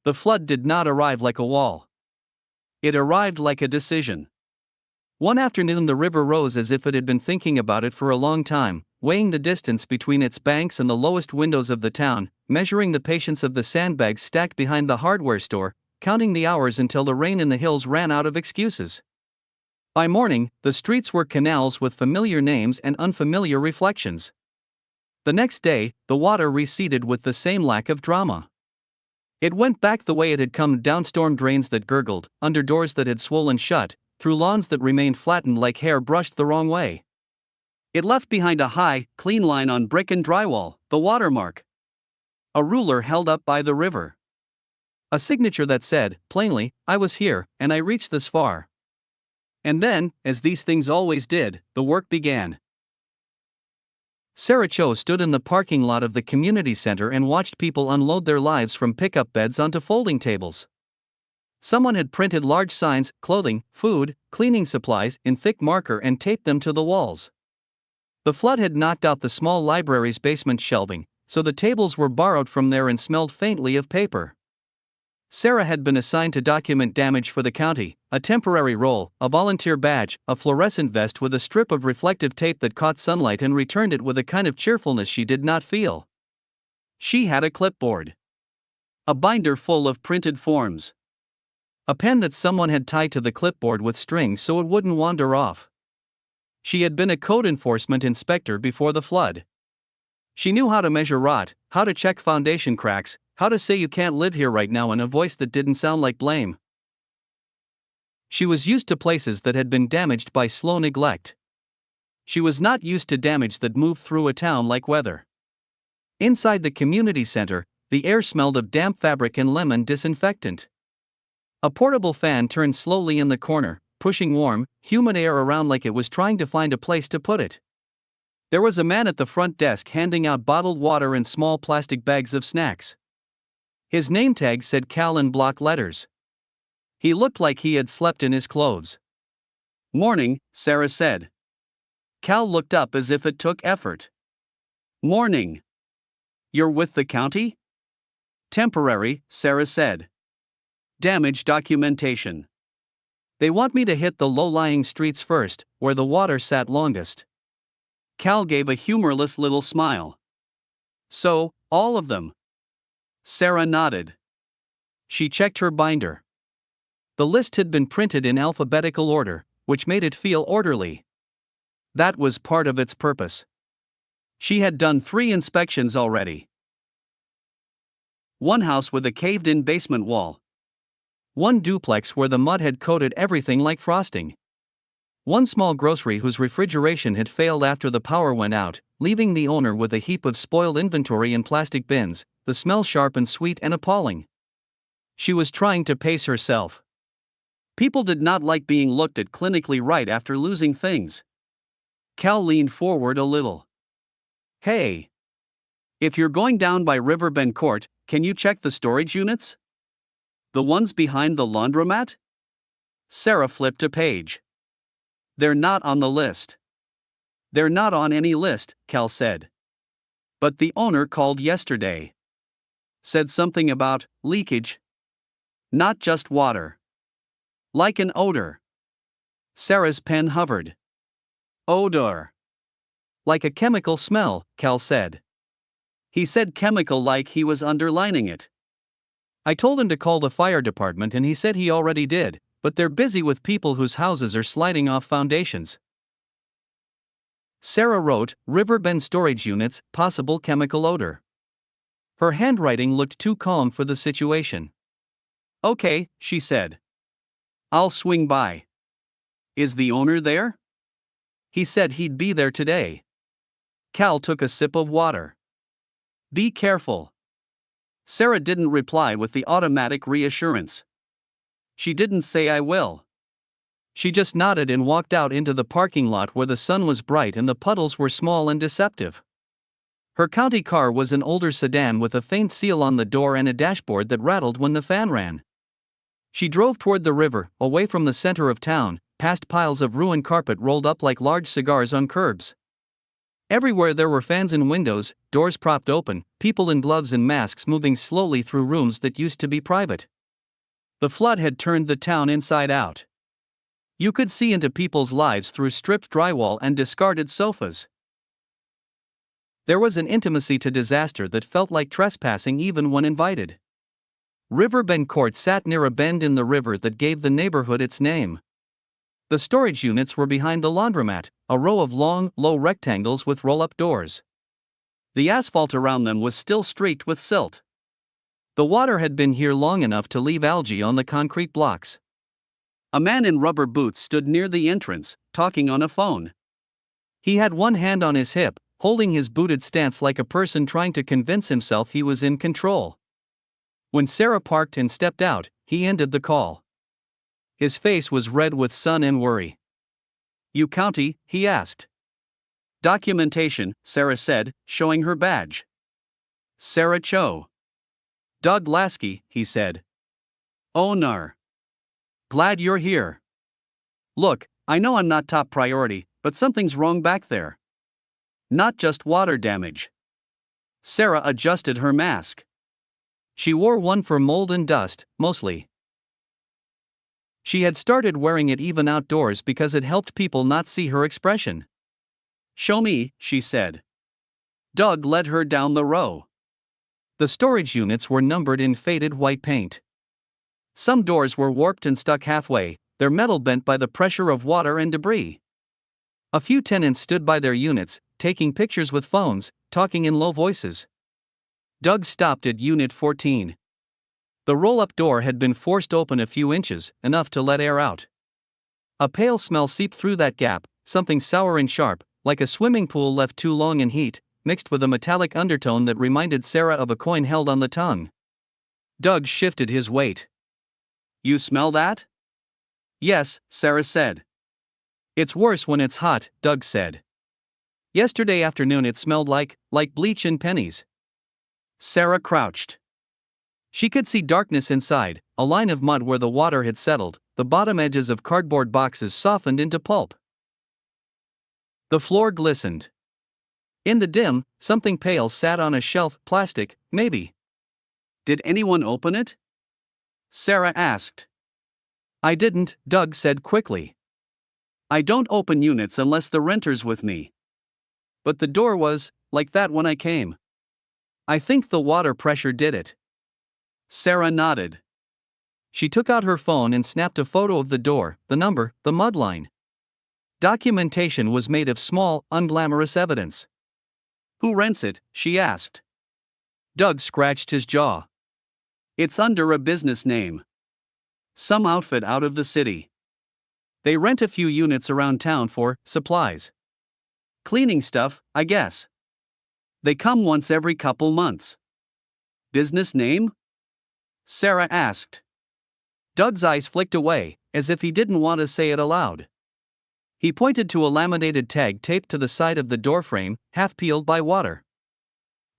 The flood did not arrive like a wall. It arrived like a decision. One afternoon the river rose as if it had been thinking about it for a long time, weighing the distance between its banks and the lowest windows of the town, measuring the patience of the sandbags stacked behind the hardware store, counting the hours until the rain in the hills ran out of excuses. By morning, the streets were canals with familiar names and unfamiliar reflections. The next day, the water receded with the same lack of drama. It went back the way it had come, down storm drains that gurgled, under doors that had swollen shut, through lawns that remained flattened like hair brushed the wrong way. It left behind a high, clean line on brick and drywall, the watermark. A ruler held up by the river. A signature that said, plainly, I was here, and I reached this far. And then, as these things always did, the work began. Sarah Cho stood in the parking lot of the community center and watched people unload their lives from pickup beds onto folding tables. Someone had printed large signs, clothing, food, cleaning supplies, in thick marker and taped them to the walls. The flood had knocked out the small library's basement shelving, so the tables were borrowed from there and smelled faintly of paper. Sarah had been assigned to document damage for the county, a temporary role, a volunteer badge, a fluorescent vest with a strip of reflective tape that caught sunlight and returned it with a kind of cheerfulness she did not feel. She had a clipboard. A binder full of printed forms. A pen that someone had tied to the clipboard with string so it wouldn't wander off. She had been a code enforcement inspector before the flood. She knew how to measure rot, how to check foundation cracks, how to say you can't live here right now in a voice that didn't sound like blame. She was used to places that had been damaged by slow neglect. She was not used to damage that moved through a town like weather. Inside the community center, the air smelled of damp fabric and lemon disinfectant. A portable fan turned slowly in the corner, pushing warm, humid air around like it was trying to find a place to put it. There was a man at the front desk handing out bottled water and small plastic bags of snacks. His name tag said Cal in block letters. He looked like he had slept in his clothes. Morning, Sarah said. Cal looked up as if it took effort. Morning. You're with the county? Temporary, Sarah said. Damage documentation. They want me to hit the low-lying streets first, where the water sat longest. Cal gave a humorless little smile. So, all of them? Sarah nodded. She checked her binder. The list had been printed in alphabetical order, which made it feel orderly. That was part of its purpose. She had done 3 inspections already. One house with a caved-in basement wall. One duplex where the mud had coated everything like frosting. One small grocery whose refrigeration had failed after the power went out, leaving the owner with a heap of spoiled inventory in plastic bins, the smell sharp and sweet and appalling. She was trying to pace herself. People did not like being looked at clinically right after losing things. Cal leaned forward a little. Hey. If you're going down by Riverbend Court, can you check the storage units? The ones behind the laundromat? Sarah flipped a page. They're not on the list. They're not on any list, Cal said. But the owner called yesterday. Said something about leakage. Not just water. Like an odor. Sarah's pen hovered. Odor. Like a chemical smell, Cal said. He said chemical like he was underlining it. I told him to call the fire department and he said he already did, but they're busy with people whose houses are sliding off foundations. Sarah wrote, Riverbend storage units, possible chemical odor. Her handwriting looked too calm for the situation. Okay, she said. I'll swing by. Is the owner there? He said he'd be there today. Cal took a sip of water. Be careful. Sarah didn't reply with the automatic reassurance. She didn't say I will. She just nodded and walked out into the parking lot where the sun was bright and the puddles were small and deceptive. Her county car was an older sedan with a faint seal on the door and a dashboard that rattled when the fan ran. She drove toward the river, away from the center of town, past piles of ruined carpet rolled up like large cigars on curbs. Everywhere there were fans and windows, doors propped open, people in gloves and masks moving slowly through rooms that used to be private. The flood had turned the town inside out. You could see into people's lives through stripped drywall and discarded sofas. There was an intimacy to disaster that felt like trespassing even when invited. Riverbend Court sat near a bend in the river that gave the neighborhood its name. The storage units were behind the laundromat, a row of long, low rectangles with roll-up doors. The asphalt around them was still streaked with silt. The water had been here long enough to leave algae on the concrete blocks. A man in rubber boots stood near the entrance, talking on a phone. He had one hand on his hip, holding his booted stance like a person trying to convince himself he was in control. When Sarah parked and stepped out, he ended the call. His face was red with sun and worry. "You county?" he asked. "Documentation," Sarah said, showing her badge. Sarah Cho. "Doug Lasky," he said. "Oh nar. Glad you're here. Look, I know I'm not top priority, but something's wrong back there. Not just water damage." Sarah adjusted her mask. She wore one for mold and dust, mostly. She had started wearing it even outdoors because it helped people not see her expression. "Show me," she said. Doug led her down the row. The storage units were numbered in faded white paint. Some doors were warped and stuck halfway, their metal bent by the pressure of water and debris. A few tenants stood by their units, taking pictures with phones, talking in low voices. Doug stopped at Unit 14. The roll-up door had been forced open a few inches, enough to let air out. A pale smell seeped through that gap, something sour and sharp, like a swimming pool left too long in heat, mixed with a metallic undertone that reminded Sarah of a coin held on the tongue. Doug shifted his weight. "You smell that?" "Yes," Sarah said. "It's worse when it's hot," Doug said. "Yesterday afternoon it smelled like bleach and pennies." Sarah crouched. She could see darkness inside, a line of mud where the water had settled, the bottom edges of cardboard boxes softened into pulp. The floor glistened. In the dim, something pale sat on a shelf, plastic, maybe. "Did anyone open it?" Sarah asked. "I didn't," Doug said quickly. "I don't open units unless the renter's with me. But the door was like that when I came. I think the water pressure did it." Sarah nodded. She took out her phone and snapped a photo of the door, the number, the mud line. Documentation was made of small, unglamorous evidence. "Who rents it?" she asked. Doug scratched his jaw. "It's under a business name. Some outfit out of the city. They rent a few units around town for supplies. Cleaning stuff, I guess. They come once every couple months." "Business name?" Sarah asked. Doug's eyes flicked away, as if he didn't want to say it aloud. He pointed to a laminated tag taped to the side of the doorframe, half peeled by water.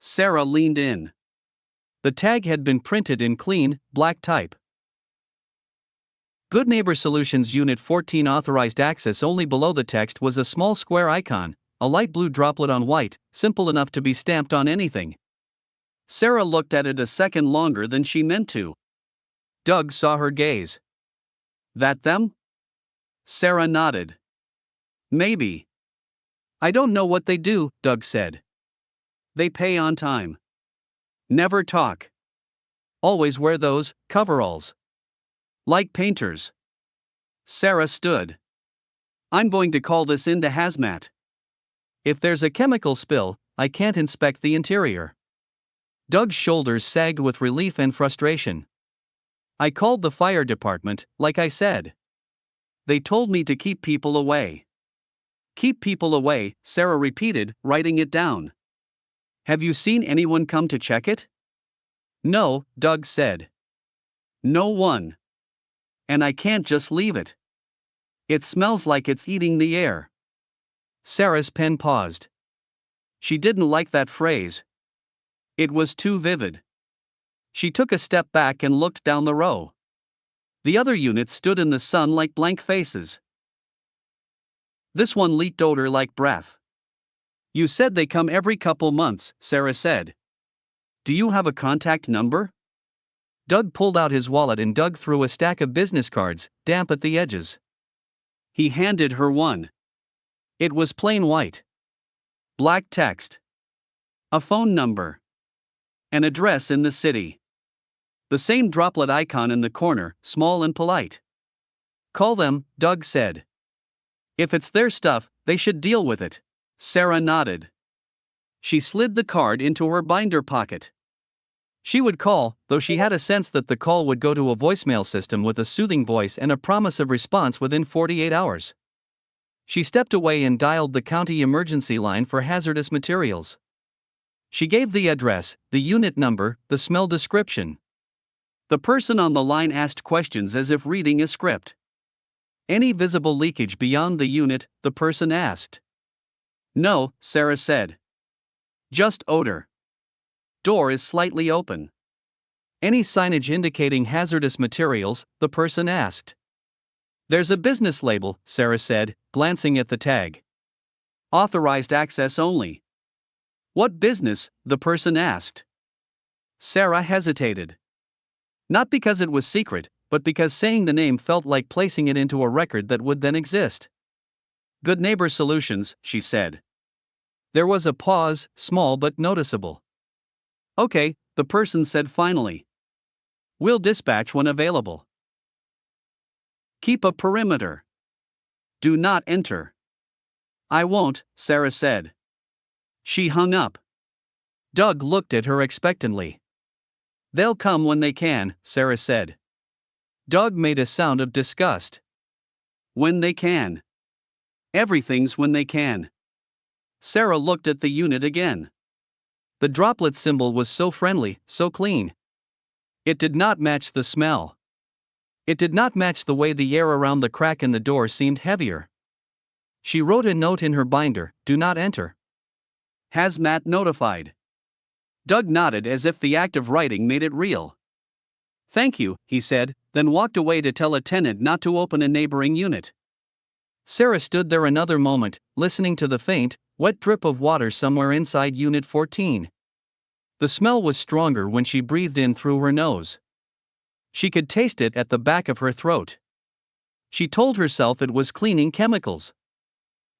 Sarah leaned in. The tag had been printed in clean, black type. Good Neighbor Solutions Unit 14 authorized access only. Below the text was a small square icon, a light blue droplet on white, simple enough to be stamped on anything. Sarah looked at it a second longer than she meant to. Doug saw her gaze. "That them?" Sarah nodded. "Maybe. I don't know what they do," Doug said. "They pay on time. Never talk. Always wear those coveralls. Like painters." Sarah stood. "I'm going to call this into hazmat. If there's a chemical spill, I can't inspect the interior." Doug's shoulders sagged with relief and frustration. "I called the fire department, like I said. They told me to keep people away." "Keep people away," Sarah repeated, writing it down. "Have you seen anyone come to check it?" "No," Doug said. "No one. And I can't just leave it. It smells like it's eating the air." Sarah's pen paused. She didn't like that phrase. It was too vivid. She took a step back and looked down the row. The other units stood in the sun like blank faces. This one leaked odor like breath. You said they come every couple months, Sarah said. Do you have a contact number? Doug pulled out his wallet and dug through a stack of business cards, damp at the edges. He handed her one. It was plain white. Black text. A phone number. An address in the city. The same droplet icon in the corner, small and polite. Call them, Doug said. If it's their stuff, they should deal with it. Sarah nodded. She slid the card into her binder pocket. She would call, though she had a sense that the call would go to a voicemail system with a soothing voice and a promise of response within 48 hours. She stepped away and dialed the county emergency line for hazardous materials. She gave the address, the unit number, the smell description. The person on the line asked questions as if reading a script. Any visible leakage beyond the unit, the person asked. No, Sarah said. Just odor. Door is slightly open. Any signage indicating hazardous materials, the person asked. There's a business label, Sarah said, glancing at the tag. Authorized access only. What business? The person asked. Sarah hesitated. Not because it was secret, but because saying the name felt like placing it into a record that would then exist. Good Neighbor Solutions, she said. There was a pause, small but noticeable. Okay, the person said finally. We'll dispatch when available. Keep a perimeter. Do not enter. I won't, Sarah said. She hung up. Doug looked at her expectantly. They'll come when they can, Sarah said. Doug made a sound of disgust. When they can. Everything's when they can. Sarah looked at the unit again. The droplet symbol was so friendly, so clean. It did not match the smell. It did not match the way the air around the crack in the door seemed heavier. She wrote a note in her binder, do not enter. Hazmat notified. Doug nodded as if the act of writing made it real. Thank you, he said, then walked away to tell a tenant not to open a neighboring unit. Sarah stood there another moment, listening to the faint, wet drip of water somewhere inside Unit 14. The smell was stronger when she breathed in through her nose. She could taste it at the back of her throat. She told herself it was cleaning chemicals.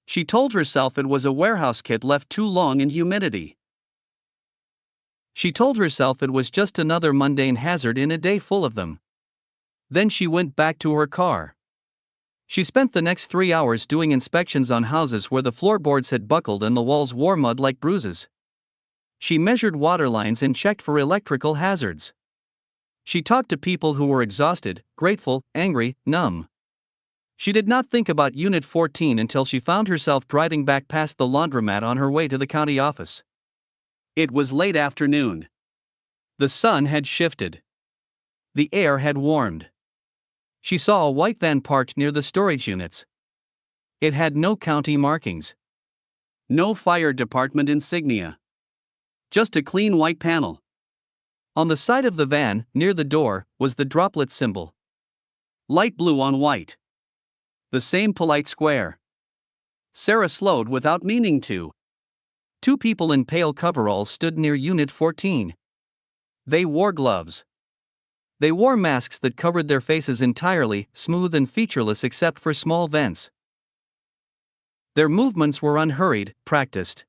She told herself it was a warehouse kit left too long in humidity. She told herself it was just another mundane hazard in a day full of them. Then she went back to her car. She spent the next 3 hours doing inspections on houses where the floorboards had buckled and the walls wore mud like bruises. She measured water lines and checked for electrical hazards. She talked to people who were exhausted, grateful, angry, numb. She did not think about Unit 14 until she found herself driving back past the laundromat on her way to the county office. It was late afternoon. The sun had shifted. The air had warmed. She saw a white van parked near the storage units. It had no county markings. No fire department insignia. Just a clean white panel. On the side of the van, near the door, was the droplet symbol. Light blue on white. The same polite square. Sarah slowed without meaning to. 2 people in pale coveralls stood near Unit 14. They wore gloves. They wore masks that covered their faces entirely, smooth and featureless except for small vents. Their movements were unhurried, practiced.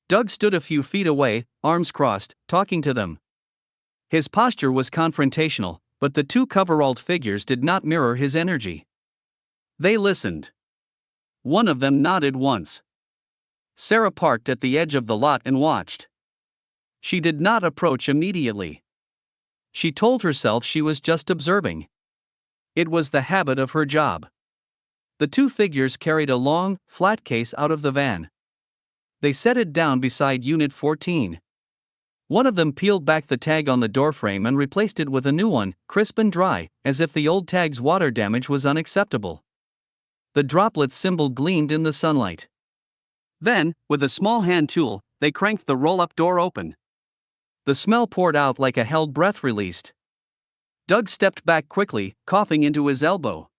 Doug stood a few feet away, arms crossed, talking to them. His posture was confrontational, but the 2 coveralled figures did not mirror his energy. They listened. One of them nodded once. Sarah parked at the edge of the lot and watched. She did not approach immediately. She told herself she was just observing. It was the habit of her job. The 2 figures carried a long, flat case out of the van. They set it down beside Unit 14. One of them peeled back the tag on the doorframe and replaced it with a new one, crisp and dry, as if the old tag's water damage was unacceptable. The droplet symbol gleamed in the sunlight. Then, with a small hand tool, they cranked the roll-up door open. The smell poured out like a held breath released. Doug stepped back quickly, coughing into his elbow.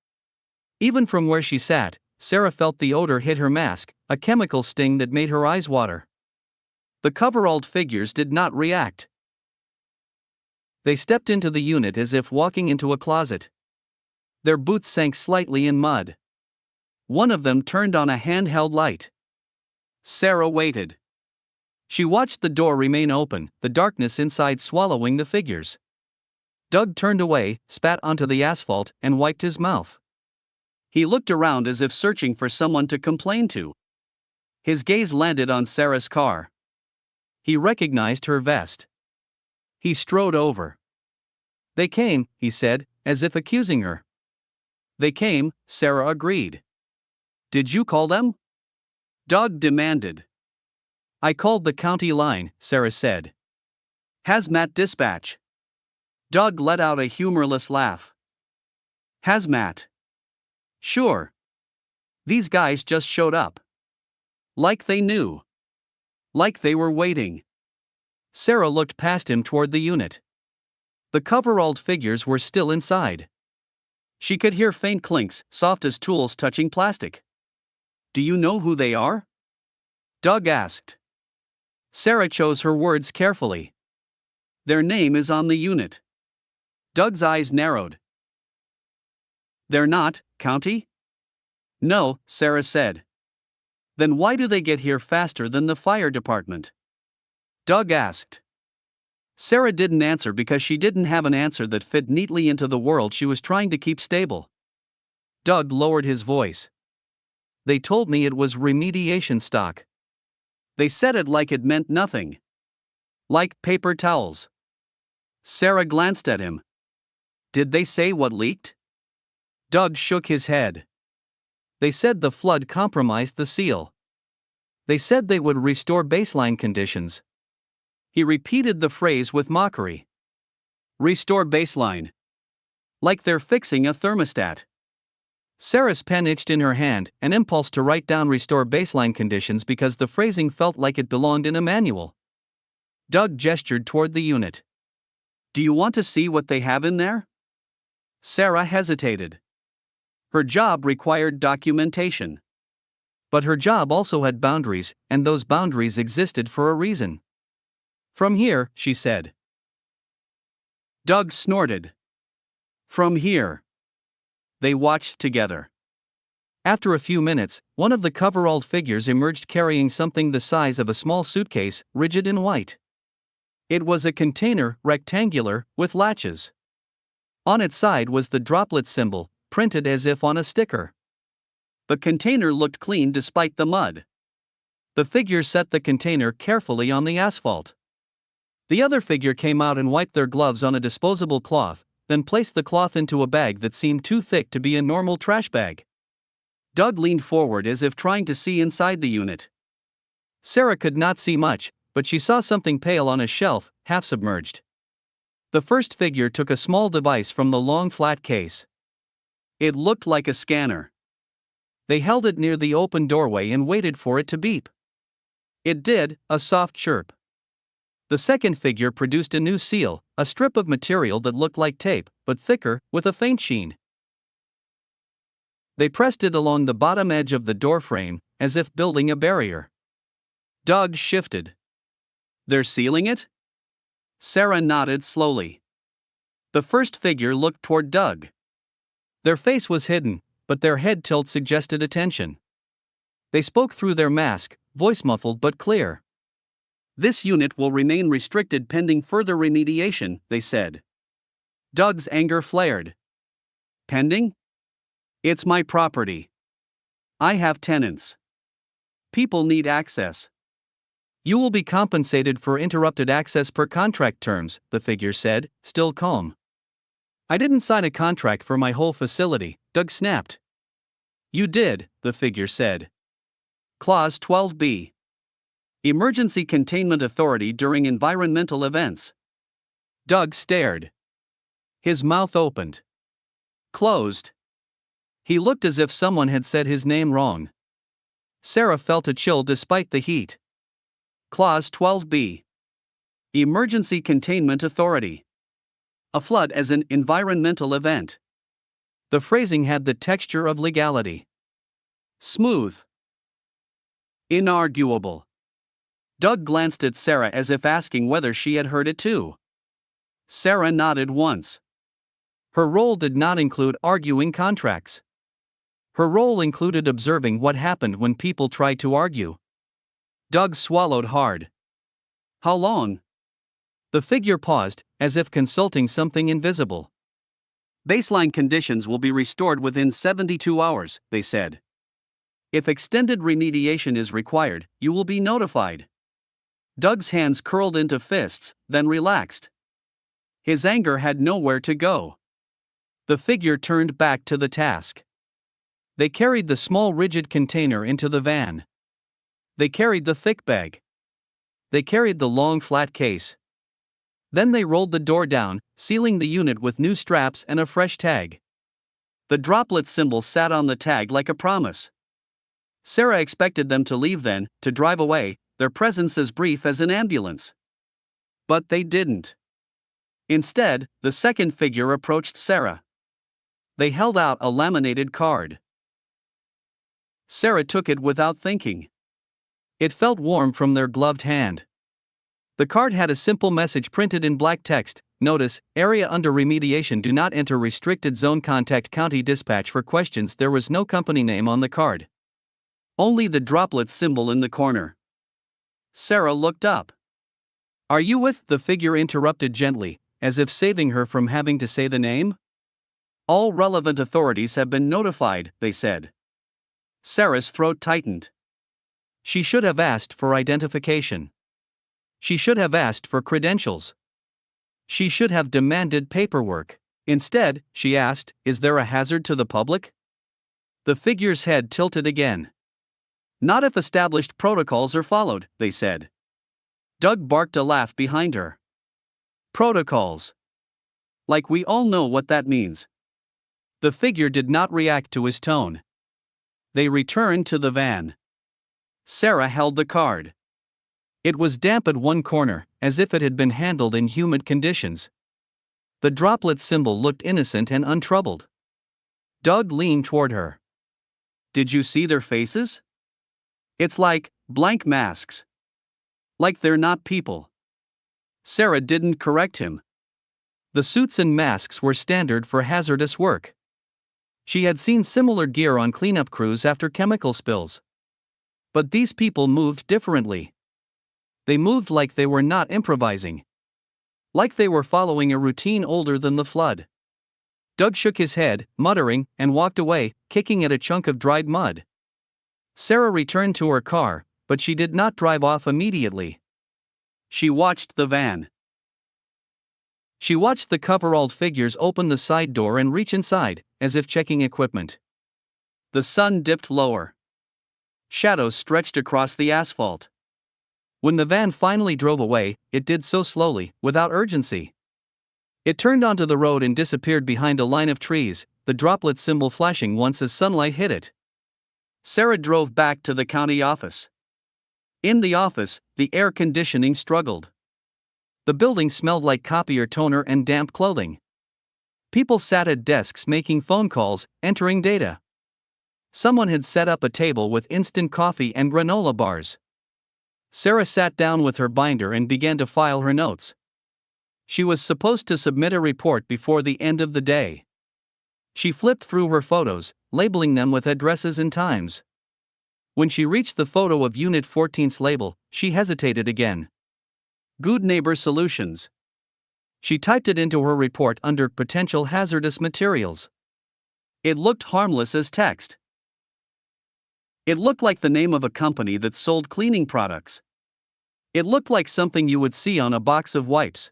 Even from where she sat, Sarah felt the odor hit her mask, a chemical sting that made her eyes water. The coveralled figures did not react. They stepped into the unit as if walking into a closet. Their boots sank slightly in mud. One of them turned on a handheld light. Sarah waited. She watched the door remain open, the darkness inside swallowing the figures. Doug turned away, spat onto the asphalt, and wiped his mouth. He looked around as if searching for someone to complain to. His gaze landed on Sarah's car. He recognized her vest. He strode over. "They came," he said, as if accusing her. "They came," Sarah agreed. "Did you call them?" Doug demanded. "I called the county line," Sarah said. "Hazmat dispatch." Doug let out a humorless laugh. "Hazmat? Sure. These guys just showed up. Like they knew. Like they were waiting." Sarah looked past him toward the unit. The coveralled figures were still inside. She could hear faint clinks, soft as tools touching plastic. "Do you know who they are?" Doug asked. Sarah chose her words carefully. "Their name is on the unit." Doug's eyes narrowed. "They're not, county?" "No," Sarah said. "Then why do they get here faster than the fire department?" Doug asked. Sarah didn't answer because she didn't have an answer that fit neatly into the world she was trying to keep stable. Doug lowered his voice. "They told me it was remediation stock. They said it like it meant nothing. Like paper towels." Sarah glanced at him. "Did they say what leaked?" Doug shook his head. "They said the flood compromised the seal. They said they would restore baseline conditions." He repeated the phrase with mockery. "Restore baseline. Like they're fixing a thermostat." Sarah's pen itched in her hand, an impulse to write down restore baseline conditions because the phrasing felt like it belonged in a manual. Doug gestured toward the unit. "Do you want to see what they have in there?" Sarah hesitated. Her job required documentation. But her job also had boundaries, and those boundaries existed for a reason. "From here," she said. Doug snorted. "From here." They watched together. After a few minutes, one of the coveralled figures emerged carrying something the size of a small suitcase, rigid in white. It was a container, rectangular, with latches. On its side was the droplet symbol, printed as if on a sticker. The container looked clean despite the mud. The figure set the container carefully on the asphalt. The other figure came out and wiped their gloves on a disposable cloth, then placed the cloth into a bag that seemed too thick to be a normal trash bag. Doug leaned forward as if trying to see inside the unit. Sarah could not see much, but she saw something pale on a shelf, half submerged. The first figure took a small device from the long flat case. It looked like a scanner. They held it near the open doorway and waited for it to beep. It did, a soft chirp. The second figure produced a new seal, a strip of material that looked like tape, but thicker, with a faint sheen. They pressed it along the bottom edge of the doorframe, as if building a barrier. Doug shifted. "They're sealing it?" Sarah nodded slowly. The first figure looked toward Doug. Their face was hidden, but their head tilt suggested attention. They spoke through their mask, voice muffled but clear. "This unit will remain restricted pending further remediation," they said. Doug's anger flared. "Pending? It's my property. I have tenants. People need access." "You will be compensated for interrupted access per contract terms," the figure said, still calm. "I didn't sign a contract for my whole facility," Doug snapped. "You did," the figure said. Clause 12b. Emergency Containment Authority during environmental events. Doug stared. His mouth opened. Closed. He looked as if someone had said his name wrong. Sarah felt a chill despite the heat. Clause 12b. Emergency Containment Authority. A flood as an environmental event. The phrasing had the texture of legality. Smooth. Inarguable. Doug glanced at Sarah as if asking whether she had heard it too. Sarah nodded once. Her role did not include arguing contracts. Her role included observing what happened when people tried to argue. Doug swallowed hard. How long? The figure paused, as if consulting something invisible. Baseline conditions will be restored within 72 hours, they said. If extended remediation is required, you will be notified. Doug's hands curled into fists, then relaxed. His anger had nowhere to go. The figure turned back to the task. They carried the small rigid container into the van. They carried the thick bag. They carried the long flat case. Then they rolled the door down, sealing the unit with new straps and a fresh tag. The droplet symbol sat on the tag like a promise. Sarah expected them to leave then, to drive away, their presence as brief as an ambulance. But they didn't. Instead, the second figure approached Sarah. They held out a laminated card. Sarah took it without thinking. It felt warm from their gloved hand. The card had a simple message printed in black text: "Notice, area under remediation, do not enter restricted zone, contact county dispatch for questions." There was no company name on the card. Only the droplet symbol in the corner. Sarah looked up. "Are you with?" the figure interrupted gently, as if saving her from having to say the name. "All relevant authorities have been notified," they said. Sarah's throat tightened. She should have asked for identification. She should have asked for credentials. She should have demanded paperwork. Instead, she asked, "Is there a hazard to the public?" The figure's head tilted again. "Not if established protocols are followed," they said. Doug barked a laugh behind her. Protocols. Like we all know what that means. The figure did not react to his tone. They returned to the van. Sarah held the card. It was damp at one corner, as if it had been handled in humid conditions. The droplet symbol looked innocent and untroubled. Doug leaned toward her. "Did you see their faces? It's like blank masks. Like they're not people." Sarah didn't correct him. The suits and masks were standard for hazardous work. She had seen similar gear on cleanup crews after chemical spills. But these people moved differently. They moved like they were not improvising. Like they were following a routine older than the flood. Doug shook his head, muttering, and walked away, kicking at a chunk of dried mud. Sarah returned to her car, but she did not drive off immediately. She watched the van. She watched the coveralled figures open the side door and reach inside, as if checking equipment. The sun dipped lower. Shadows stretched across the asphalt. When the van finally drove away, it did so slowly, without urgency. It turned onto the road and disappeared behind a line of trees, the droplet symbol flashing once as sunlight hit it. Sarah drove back to the county office. In the office, the air conditioning struggled. The building smelled like copier toner and damp clothing. People sat at desks making phone calls, entering data. Someone had set up a table with instant coffee and granola bars. Sarah sat down with her binder and began to file her notes. She was supposed to submit a report before the end of the day. She flipped through her photos, labeling them with addresses and times. When she reached the photo of Unit 14's label, she hesitated again. Good Neighbor Solutions. She typed it into her report under potential hazardous materials. It looked harmless as text. It looked like the name of a company that sold cleaning products. It looked like something you would see on a box of wipes.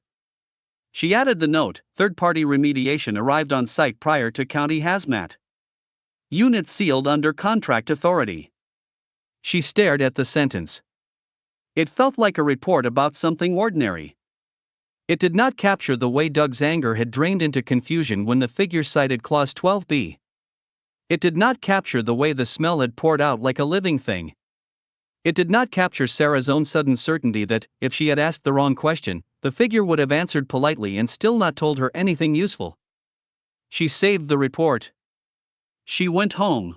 She added the note: third-party remediation arrived on site prior to county hazmat. Unit sealed under contract authority. She stared at the sentence. It felt like a report about something ordinary. It did not capture the way Doug's anger had drained into confusion when the figure cited Clause 12b. It did not capture the way the smell had poured out like a living thing. It did not capture Sarah's own sudden certainty that, if she had asked the wrong question, the figure would have answered politely and still not told her anything useful. She saved the report. She went home.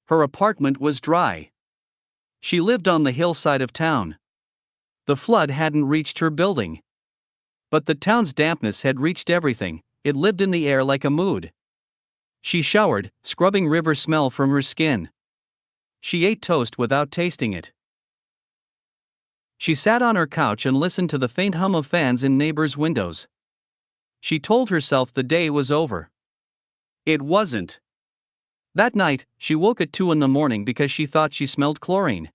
Her apartment was dry. She lived on the hillside of town. The flood hadn't reached her building. But the town's dampness had reached everything, it lived in the air like a mood. She showered, scrubbing river smell from her skin. She ate toast without tasting it. She sat on her couch and listened to the faint hum of fans in neighbors' windows. She told herself the day was over. It wasn't. That night, she woke at 2 a.m. because she thought she smelled chlorine.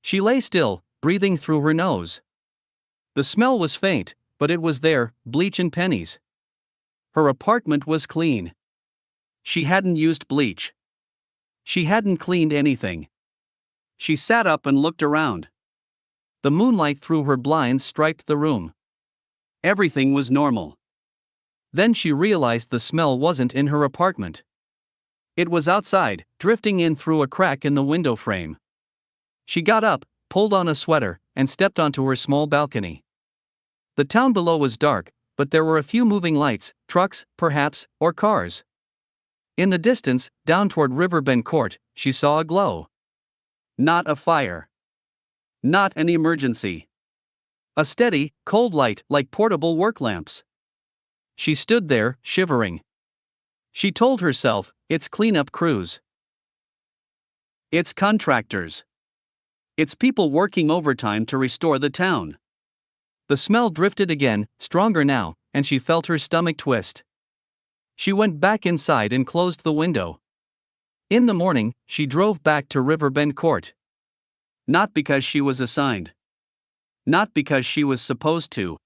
She lay still, breathing through her nose. The smell was faint, but it was there, bleach and pennies. Her apartment was clean. She hadn't used bleach. She hadn't cleaned anything. She sat up and looked around. The moonlight through her blinds striped the room. Everything was normal. Then she realized the smell wasn't in her apartment. It was outside, drifting in through a crack in the window frame. She got up, pulled on a sweater, and stepped onto her small balcony. The town below was dark, but there were a few moving lights, trucks, perhaps, or cars. In the distance, down toward Riverbend Court, she saw a glow. Not a fire. Not an emergency. A steady, cold light like portable work lamps. She stood there, shivering. She told herself, it's cleanup crews. It's contractors. It's people working overtime to restore the town. The smell drifted again, stronger now, and she felt her stomach twist. She went back inside and closed the window. In the morning, she drove back to Riverbend Court. Not because she was assigned. Not because she was supposed to.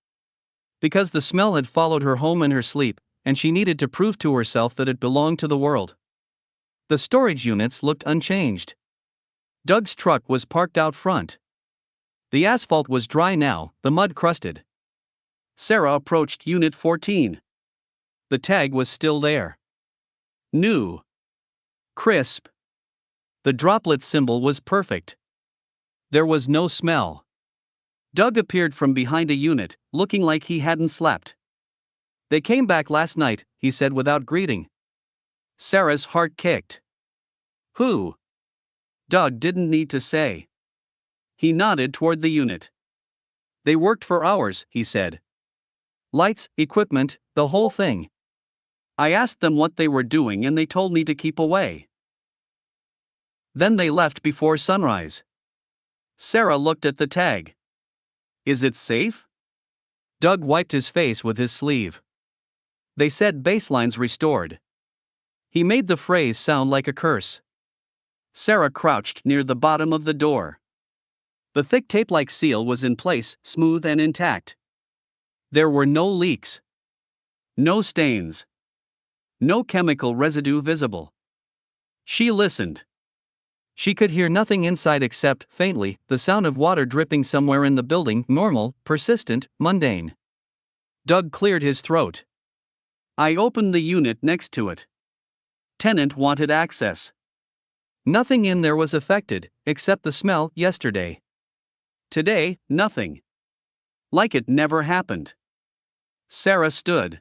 Because the smell had followed her home in her sleep, and she needed to prove to herself that it belonged to the world. The storage units looked unchanged. Doug's truck was parked out front. The asphalt was dry now, the mud crusted. Sarah approached Unit 14. The tag was still there. New. Crisp. The droplet symbol was perfect. There was no smell. Doug appeared from behind a unit, looking like he hadn't slept. They came back last night, he said without greeting. Sarah's heart kicked. Who? Doug didn't need to say. He nodded toward the unit. They worked for hours, he said. Lights, equipment, the whole thing. I asked them what they were doing and they told me to keep away. Then they left before sunrise. Sarah looked at the tag. Is it safe? Doug wiped his face with his sleeve. They said baselines restored. He made the phrase sound like a curse. Sarah crouched near the bottom of the door. The thick tape-like seal was in place, smooth and intact. There were no leaks. No stains. No chemical residue visible. She listened. She could hear nothing inside except, faintly, the sound of water dripping somewhere in the building, normal, persistent, mundane. Doug cleared his throat. I opened the unit next to it. Tenant wanted access. Nothing in there was affected, except the smell, yesterday. Today, nothing. Like it never happened. Sarah stood.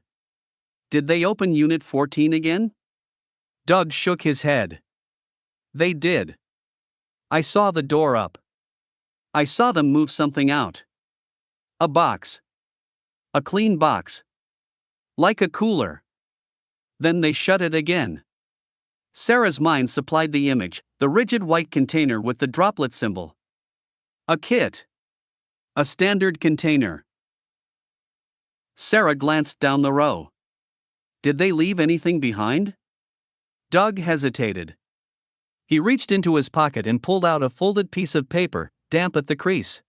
Did they open Unit 14 again? Doug shook his head. They did. I saw the door up. I saw them move something out. A box. A clean box. Like a cooler. Then they shut it again. Sarah's mind supplied the image, the rigid white container with the droplet symbol. A kit. A standard container. Sarah glanced down the row. Did they leave anything behind? Doug hesitated. He reached into his pocket and pulled out a folded piece of paper, damp at the crease.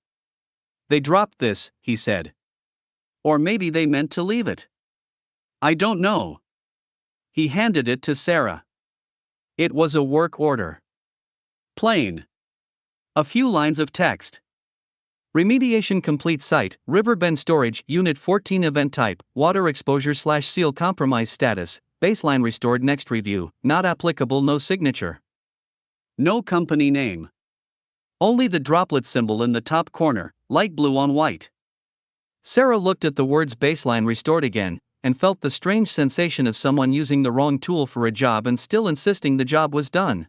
They dropped this, he said. Or maybe they meant to leave it. I don't know. He handed it to Sarah. It was a work order. Plain. A few lines of text. Remediation complete site, Riverbend Storage, Unit 14 event type, water exposure/seal compromise status, baseline restored next review, not applicable no signature. No company name. Only the droplet symbol in the top corner, light blue on white. Sarah looked at the words baseline restored again, and felt the strange sensation of someone using the wrong tool for a job and still insisting the job was done.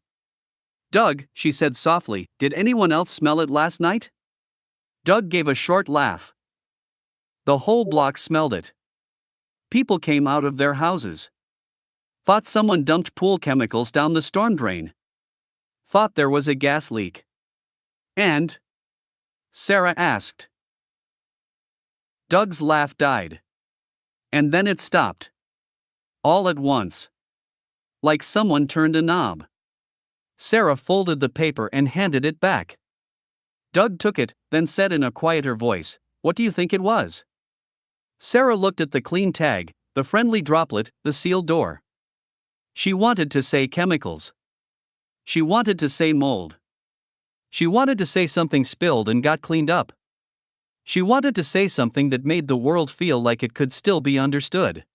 Doug, she said softly, did anyone else smell it last night? Doug gave a short laugh. The whole block smelled it. People came out of their houses. Thought someone dumped pool chemicals down the storm drain. Thought there was a gas leak. And? Sarah asked. Doug's laugh died. And then it stopped. All at once. Like someone turned a knob. Sarah folded the paper and handed it back. Doug took it, then said in a quieter voice, "What do you think it was?" Sarah looked at the clean tag, the friendly droplet, the sealed door. She wanted to say chemicals. She wanted to say mold. She wanted to say something spilled and got cleaned up. She wanted to say something that made the world feel like it could still be understood.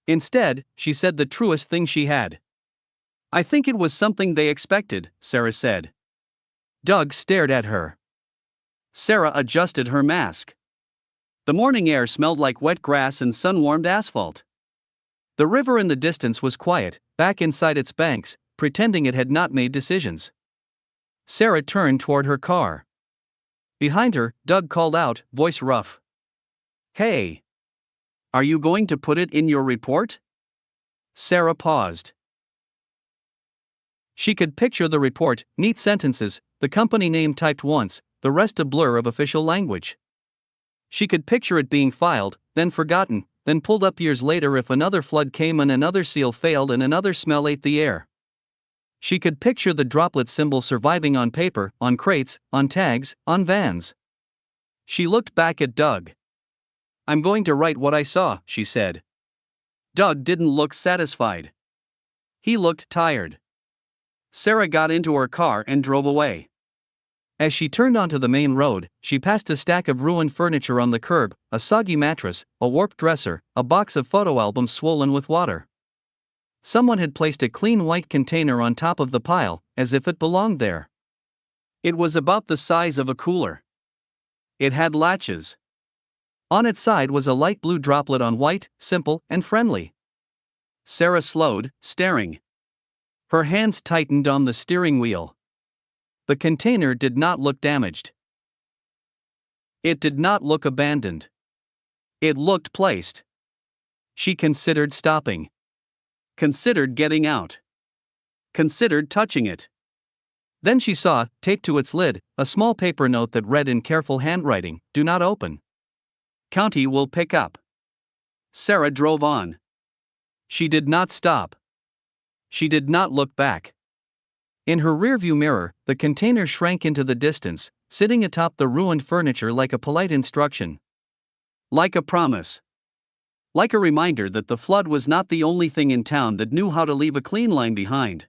Instead, she said the truest thing she had. "I think it was something they expected," Sarah said. Doug stared at her. Sarah adjusted her mask. The morning air smelled like wet grass and sun-warmed asphalt. The river in the distance was quiet, back inside its banks, pretending it had not made decisions. Sarah turned toward her car. Behind her, Doug called out, voice rough. "Hey! Are you going to put it in your report?" Sarah paused. She could picture the report, neat sentences, the company name typed once, the rest a blur of official language. She could picture it being filed, then forgotten, then pulled up years later if another flood came and another seal failed and another smell ate the air. She could picture the droplet symbol surviving on paper, on crates, on tags, on vans. She looked back at Doug. "I'm going to write what I saw," she said. Doug didn't look satisfied. He looked tired. Sarah got into her car and drove away. As she turned onto the main road, she passed a stack of ruined furniture on the curb, a soggy mattress, a warped dresser, a box of photo albums swollen with water. Someone had placed a clean white container on top of the pile, as if it belonged there. It was about the size of a cooler. It had latches. On its side was a light blue droplet on white, simple and friendly. Sarah slowed, staring. Her hands tightened on the steering wheel. The container did not look damaged. It did not look abandoned. It looked placed. She considered stopping. Considered getting out. Considered touching it. Then she saw, taped to its lid, a small paper note that read in careful handwriting, "Do not open. County will pick up." Sarah drove on. She did not stop. She did not look back. In her rearview mirror, the container shrank into the distance, sitting atop the ruined furniture like a polite instruction. Like a promise. Like a reminder that the flood was not the only thing in town that knew how to leave a clean line behind.